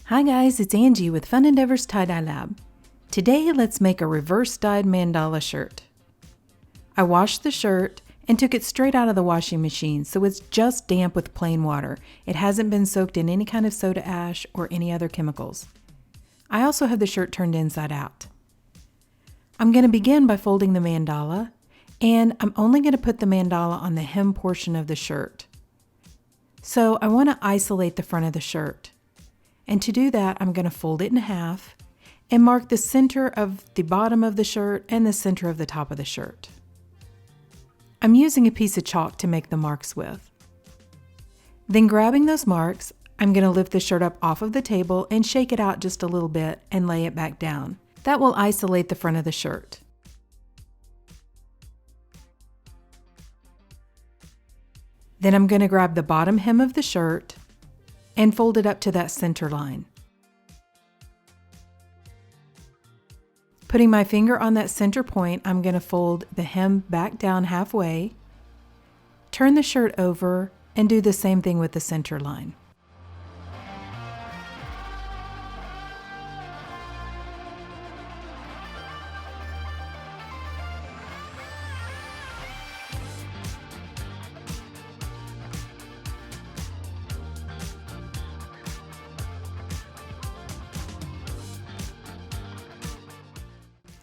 Hi guys, it's Angie with Fun Endeavors Tie-Dye Lab. Today let's make a reverse dyed mandala shirt. I washed the shirt and took it straight out of the washing machine, so it's just damp with plain water. It hasn't been soaked in any kind of soda ash or any other chemicals. I also have the shirt turned inside out. I'm going to begin by folding the mandala, and I'm only going to put the mandala on the hem portion of the shirt. So I want to isolate the front of the shirt. And to do that, I'm going to fold it in half and mark the center of the bottom of the shirt and the center of the top of the shirt. I'm using a piece of chalk to make the marks with. Then grabbing those marks, I'm going to lift the shirt up off of the table and shake it out just a little bit and lay it back down. That will isolate the front of the shirt. Then I'm going to grab the bottom hem of the shirt and fold it up to that center line. Putting my finger on that center point, I'm going to fold the hem back down halfway, turn the shirt over, and do the same thing with the center line.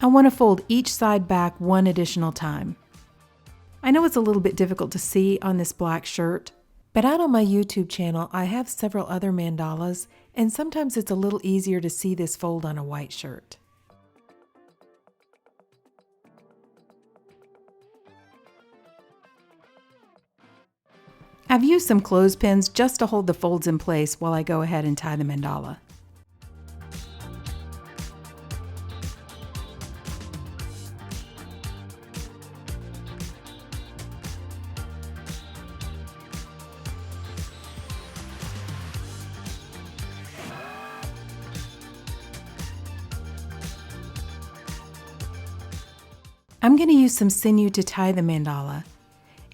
I want to fold each side back one additional time. I know it's a little bit difficult to see on this black shirt, but out on my YouTube channel I have several other mandalas, and sometimes it's a little easier to see this fold on a white shirt. I've used some clothespins just to hold the folds in place while I go ahead and tie the mandala. I'm going to use some sinew to tie the mandala,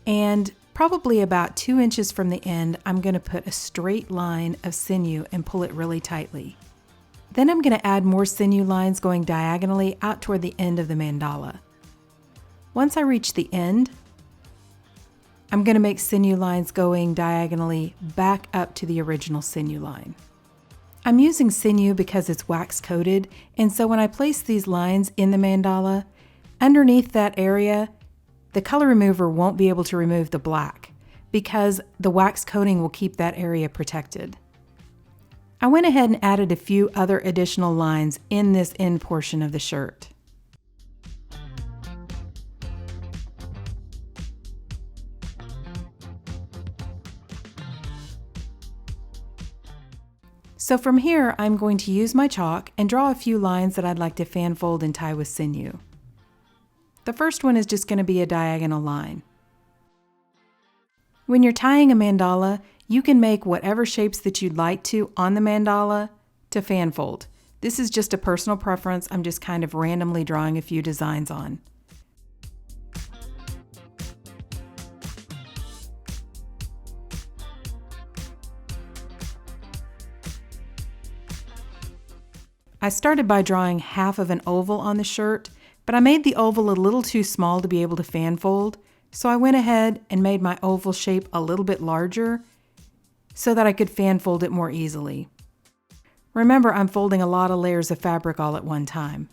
and probably about 2 inches from the end, I'm going to put a straight line of sinew and pull it really tightly. Then I'm going to add more sinew lines going diagonally out toward the end of the mandala. Once I reach the end, I'm going to make sinew lines going diagonally back up to the original sinew line. I'm using sinew because it's wax coated, and so when I place these lines in the mandala, underneath that area, the color remover won't be able to remove the black because the wax coating will keep that area protected. I went ahead and added a few other additional lines in this end portion of the shirt. So from here, I'm going to use my chalk and draw a few lines that I'd like to fan fold and tie with sinew. The first one is just going to be a diagonal line. When you're tying a mandala, you can make whatever shapes that you'd like to on the mandala to fan fold. This is just a personal preference. I'm just kind of randomly drawing a few designs on. I started by drawing half of an oval on the shirt, but I made the oval a little too small to be able to fan fold, so I went ahead and made my oval shape a little bit larger so that I could fan fold it more easily. Remember, I'm folding a lot of layers of fabric all at one time.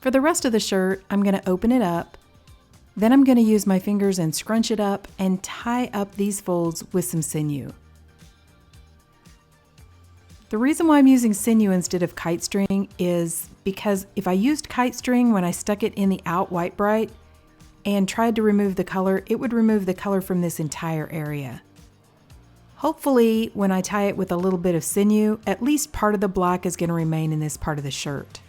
For the rest of the shirt, I'm going to open it up. Then I'm going to use my fingers and scrunch it up and tie up these folds with some sinew. The reason why I'm using sinew instead of kite string is because if I used kite string when I stuck it in the out white Brite and tried to remove the color, it would remove the color from this entire area. Hopefully, when I tie it with a little bit of sinew, at least part of the black is going to remain in this part of the shirt.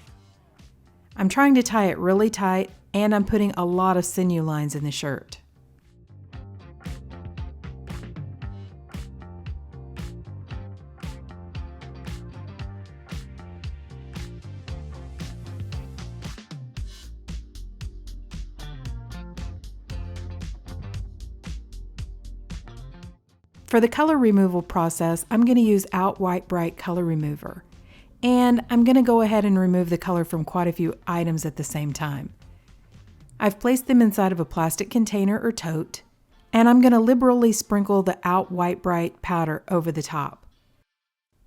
I'm trying to tie it really tight, and I'm putting a lot of sinew lines in the shirt. For the color removal process, I'm going to use Out White Brite Color Remover. And I'm going to go ahead and remove the color from quite a few items at the same time. I've placed them inside of a plastic container or tote, and I'm going to liberally sprinkle the Out White Brite powder over the top.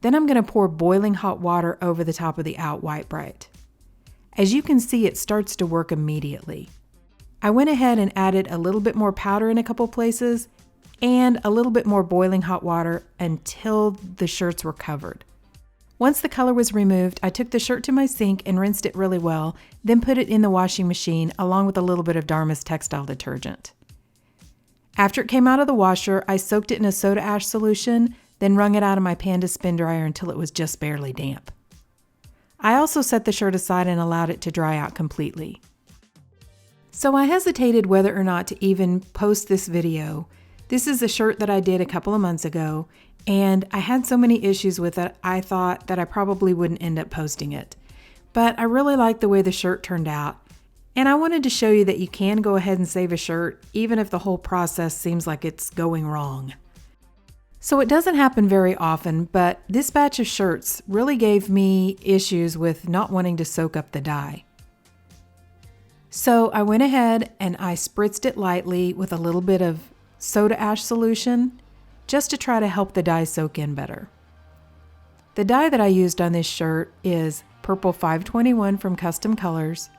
Then I'm going to pour boiling hot water over the top of the Out White Brite. As you can see, it starts to work immediately. I went ahead and added a little bit more powder in a couple places, and a little bit more boiling hot water until the shirts were covered. Once the color was removed, I took the shirt to my sink and rinsed it really well, then put it in the washing machine along with a little bit of Dharma's textile detergent. After it came out of the washer, I soaked it in a soda ash solution, then wrung it out of my Panda spin dryer until it was just barely damp. I also set the shirt aside and allowed it to dry out completely. So I hesitated whether or not to even post this video. This is a shirt that I did a couple of months ago, and I had so many issues with it, I thought that I probably wouldn't end up posting it. But I really liked the way the shirt turned out, and I wanted to show you that you can go ahead and save a shirt, even if the whole process seems like it's going wrong. So it doesn't happen very often, but this batch of shirts really gave me issues with not wanting to soak up the dye. So I went ahead and I spritzed it lightly with a little bit of soda ash solution just to try to help the dye soak in better. The dye that I used on this shirt is Purple 521 from Custom Colors,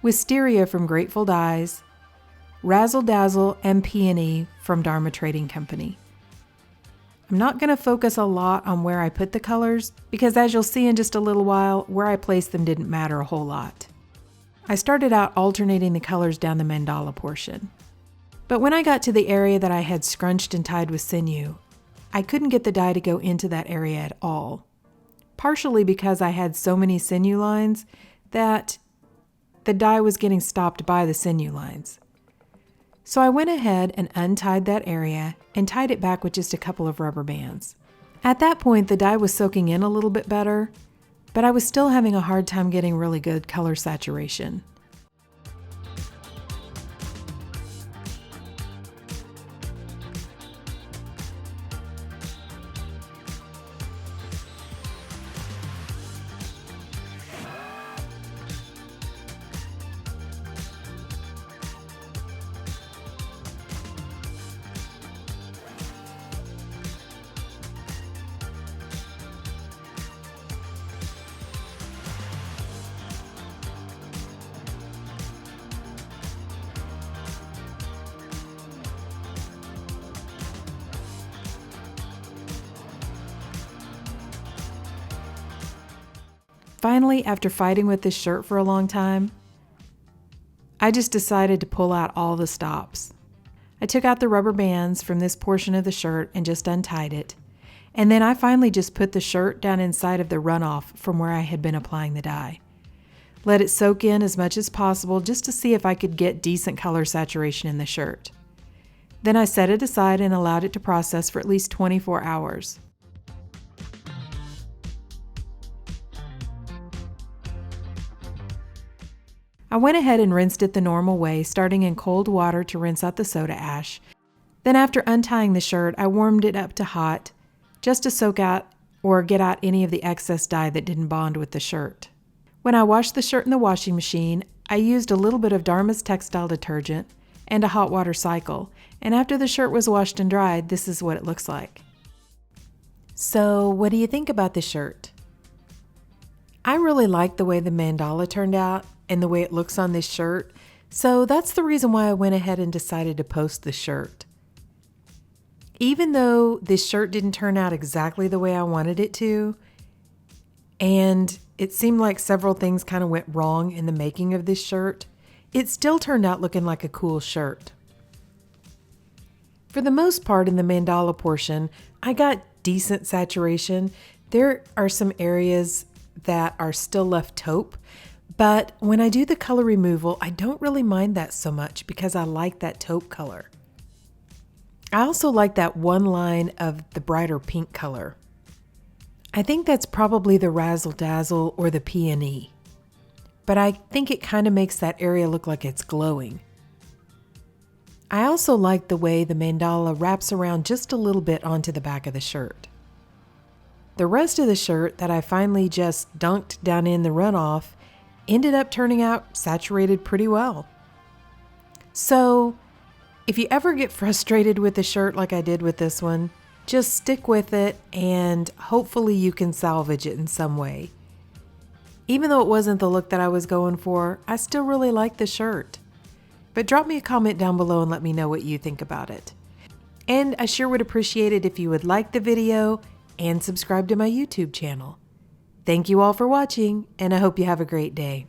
Wisteria from Grateful Dyes, Razzle Dazzle and Peony from Dharma Trading Company. I'm not going to focus a lot on where I put the colors because, as you'll see in just a little while, where I placed them didn't matter a whole lot. I started out alternating the colors down the mandala portion. But when I got to the area that I had scrunched and tied with sinew, I couldn't get the dye to go into that area at all. Partially because I had so many sinew lines that the dye was getting stopped by the sinew lines. So I went ahead and untied that area and tied it back with just a couple of rubber bands. At that point, the dye was soaking in a little bit better, but I was still having a hard time getting really good color saturation. Finally, after fighting with this shirt for a long time, I just decided to pull out all the stops. I took out the rubber bands from this portion of the shirt and just untied it. And then I finally just put the shirt down inside of the runoff from where I had been applying the dye. Let it soak in as much as possible just to see if I could get decent color saturation in the shirt. Then I set it aside and allowed it to process for at least 24 hours. I went ahead and rinsed it the normal way, starting in cold water to rinse out the soda ash. Then after untying the shirt, I warmed it up to hot, just to soak out or get out any of the excess dye that didn't bond with the shirt. When I washed the shirt in the washing machine, I used a little bit of Dharma's textile detergent and a hot water cycle, and after the shirt was washed and dried, this is what it looks like. So, what do you think about the shirt? I really like the way the mandala turned out. and the way it looks on this shirt. So that's the reason why I went ahead and decided to post the shirt. Even though this shirt didn't turn out exactly the way I wanted it to, and it seemed like several things kind of went wrong in the making of this shirt, it still turned out looking like a cool shirt. For the most part in the mandala portion, I got decent saturation. There are some areas that are still left taupe, but when I do the color removal, I don't really mind that so much because I like that taupe color. I also like that one line of the brighter pink color. I think that's probably the Razzle Dazzle or the Peony, but I think it kind of makes that area look like it's glowing. I also like the way the mandala wraps around just a little bit onto the back of the shirt. The rest of the shirt that I finally just dunked down in the runoff ended up turning out saturated pretty well. So if you ever get frustrated with the shirt like I did with this one, just stick with it and hopefully you can salvage it in some way. Even though it wasn't the look that I was going for, I still really like the shirt. But drop me a comment down below and let me know what you think about it. And I sure would appreciate it if you would like the video and subscribe to my YouTube channel. Thank you all for watching, and I hope you have a great day.